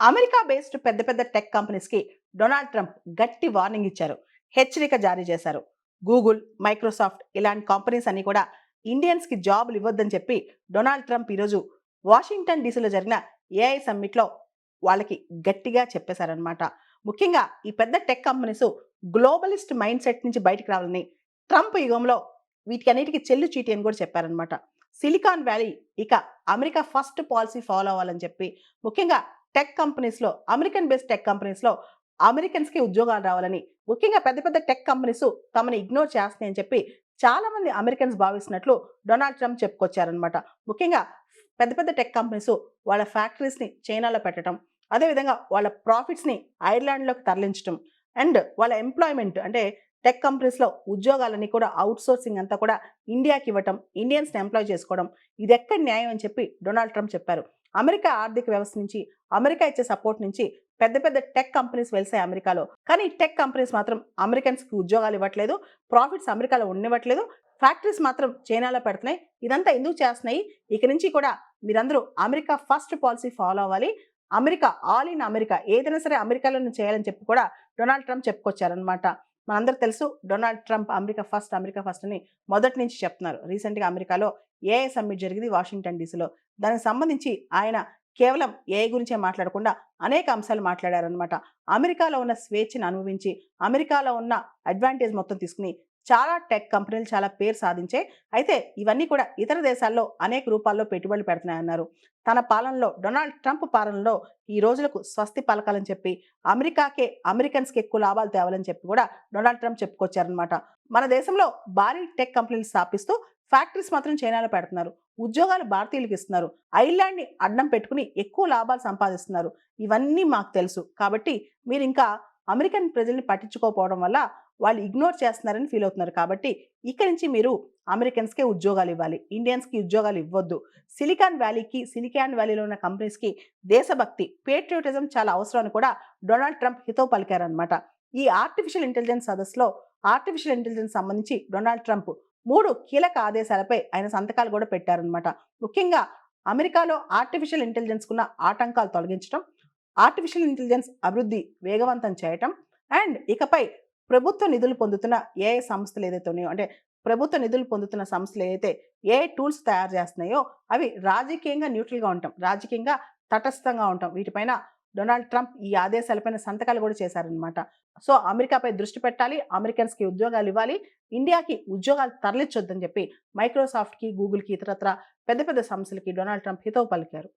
America based పెద్ద పెద్ద tech companies కి డొనాల్డ్ ట్రంప్ గట్టి వార్నింగ్ ఇచ్చారు. హెచ్చరిక జారీ చేశారు. గూగుల్, మైక్రోసాఫ్ట్ ఇలాంటి కంపెనీస్ అన్ని కూడా ఇండియన్స్ కి జాబులు ఇవ్వద్దని చెప్పి డొనాల్డ్ ట్రంప్ ఈరోజు వాషింగ్టన్ డీసీలో జరిగిన ఏఐ సమ్మిట్ లో వాళ్ళకి గట్టిగా చెప్పేశారనమాట. ముఖ్యంగా ఈ పెద్ద టెక్ కంపెనీస్ గ్లోబలిస్ట్ మైండ్ సెట్ నుంచి బయటికి రావాలని, ట్రంప్ యుగంలో వీటికన్నిటికీ చెల్లు చీటి అని కూడా చెప్పారనమాట. సిలికాన్ వ్యాలీ ఇక అమెరికా ఫస్ట్ పాలసీ ఫాలో అవ్వాలని చెప్పి, ముఖ్యంగా టెక్ కంపెనీస్‌లో, అమెరికన్ బేస్డ్ టెక్ కంపెనీస్‌లో అమెరికన్స్‌కి ఉద్యోగాలు రావాలని, ముఖ్యంగా పెద్ద పెద్ద టెక్ కంపెనీస్ తమని ఇగ్నోర్ చేస్తున్నాయని చెప్పి చాలా మంది అమెరికన్స్ భావిస్తున్నట్లు డొనాల్డ్ ట్రంప్ చెప్పుకొచ్చారనమాట. ముఖ్యంగా పెద్ద పెద్ద టెక్ కంపెనీస్ వాళ్ళ ఫ్యాక్టరీస్‌ని చైనాలో పెట్టడం, అదేవిధంగా వాళ్ళ ప్రాఫిట్స్‌ని ఐర్లాండ్‌లోకి తరలించడం అండ్ వాళ్ళ ఎంప్లాయ్‌మెంట్ అంటే టెక్ కంపెనీస్‌లో ఉద్యోగాలన్నీ కూడా ఔట్‌సోర్సింగ్ అంతా కూడా ఇండియాకి ఇవ్వటం, ఇండియన్స్‌ని ఎంప్లాయ్ చేసుకోవడం ఇదెక్కడ న్యాయం అని చెప్పి డొనాల్డ్ ట్రంప్ చెప్పారు. అమెరికా ఆర్థిక వ్యవస్థ నుంచి, అమెరికా ఇచ్చే సపోర్ట్ నుంచి పెద్ద పెద్ద టెక్ కంపెనీస్ వెలిసాయి అమెరికాలో. కానీ ఈ టెక్ కంపెనీస్ మాత్రం అమెరికన్స్‌కి ఉద్యోగాలు ఇవ్వట్లేదు. ప్రాఫిట్స్ అమెరికాలో ఉండనివ్వట్లేదు. ఫ్యాక్టరీస్ మాత్రం చైనాలో పెడుతున్నాయి. ఇదంతా ఎందుకు చేస్తున్నాయి? ఇక నుంచి కూడా మీరందరూ అమెరికా ఫస్ట్ పాలసీ ఫాలో అవ్వాలి. అమెరికా ఆల్ ఇన్ అమెరికా ఏదైనా సరే అమెరికాలోనే చేయాలని చెప్పి కూడా డొనాల్డ్ ట్రంప్ చెప్పుకొచ్చారనమాట. మనందరికి తెలుసు డొనాల్డ్ ట్రంప్ అమెరికా ఫస్ట్ అని మొదటి నుంచి చెప్తున్నారు. రీసెంట్‌గా అమెరికాలో ఏఐ సమ్మిట్ జరిగింది వాషింగ్టన్ డీసీలో. దానికి సంబంధించి ఆయన కేవలం ఏఐ గురించే మాట్లాడకుండా అనేక అంశాలు మాట్లాడారనమాట. అమెరికాలో ఉన్న స్వేచ్ఛను అనుభవించి, అమెరికాలో ఉన్న అడ్వాంటేజ్ మొత్తం తీసుకుని చాలా టెక్ కంపెనీలు చాలా పేరు సాధించాయి. అయితే ఇవన్నీ కూడా ఇతర దేశాల్లో అనేక రూపాల్లో పెట్టుబడులు పెడుతున్నాయన్నారు. తన పాలనలో డొనాల్డ్ ట్రంప్ పాలనలో ఈ రోజులకు స్వస్తి పలకాలని చెప్పి అమెరికాకే అమెరికన్స్‌కి ఎక్కువ లాభాలు తేవాలని చెప్పి కూడా డొనాల్డ్ ట్రంప్ చెప్పుకొచ్చారనమాట. మన దేశంలో భారీ టెక్ కంపెనీలు స్థాపిస్తూ ఫ్యాక్టరీస్ మాత్రం చైనాలో పెడుతున్నారు. ఉద్యోగాలు భారతీయులకు ఇస్తున్నారు. ఐర్లాండ్‌ని అడ్డం పెట్టుకుని ఎక్కువ లాభాలు సంపాదిస్తున్నారు. ఇవన్నీ మాకు తెలుసు. కాబట్టి మీరింకా అమెరికన్ ప్రజల్ని పట్టించుకోకపోవడం వల్ల వాళ్ళు ఇగ్నోర్ చేస్తున్నారని ఫీల్ అవుతున్నారు. కాబట్టి ఇక్కడి నుంచి మీరు అమెరికన్స్‌కే ఉద్యోగాలు ఇవ్వాలి. ఇండియన్స్‌కి ఉద్యోగాలు ఇవ్వొద్దు. సిలికాన్ వ్యాలీలో ఉన్న కంపెనీస్‌కి దేశభక్తి, పేట్రియోటిజం చాలా అవసరం అని కూడా డొనాల్డ్ ట్రంప్ హితవు పలికారనమాట. ఈ ఆర్టిఫిషియల్ ఇంటెలిజెన్స్ సదస్సులో ఆర్టిఫిషియల్ ఇంటెలిజెన్స్ సంబంధించి డొనాల్డ్ ట్రంప్ 3 కీలక ఆదేశాలపై ఆయన సంతకాలు కూడా పెట్టారనమాట. ముఖ్యంగా అమెరికాలో ఆర్టిఫిషియల్ ఇంటెలిజెన్స్‌కున్న ఆటంకాలు తొలగించడం, ఆర్టిఫిషియల్ ఇంటెలిజెన్స్ అభివృద్ధి వేగవంతం చేయటం అండ్ ఇకపై ప్రభుత్వ నిధులు పొందుతున్న ఏఐ సంస్థలు ఏదైతే ఉన్నాయో, అంటే ప్రభుత్వ నిధులు పొందుతున్న సంస్థలు ఏదైతే ఏఐ టూల్స్ తయారు చేస్తున్నాయో అవి రాజకీయంగా న్యూట్రల్‌గా ఉంటాం. రాజకీయంగా తటస్థంగా ఉంటాం. వీటిపైన డొనాల్డ్ ట్రంప్ ఈ ఆదేశాలపైన సంతకాలు కూడా చేశారనమాట. సో, అమెరికాపై దృష్టి పెట్టాలి. అమెరికన్స్‌కి ఉద్యోగాలు ఇవ్వాలి. ఇండియాకి ఉద్యోగాలు తరలించొద్దని చెప్పి మైక్రోసాఫ్ట్‌కి, గూగుల్‌కి ఇతరత్రా పెద్ద పెద్ద సంస్థలకి డొనాల్డ్ ట్రంప్ హితవు పలికారు.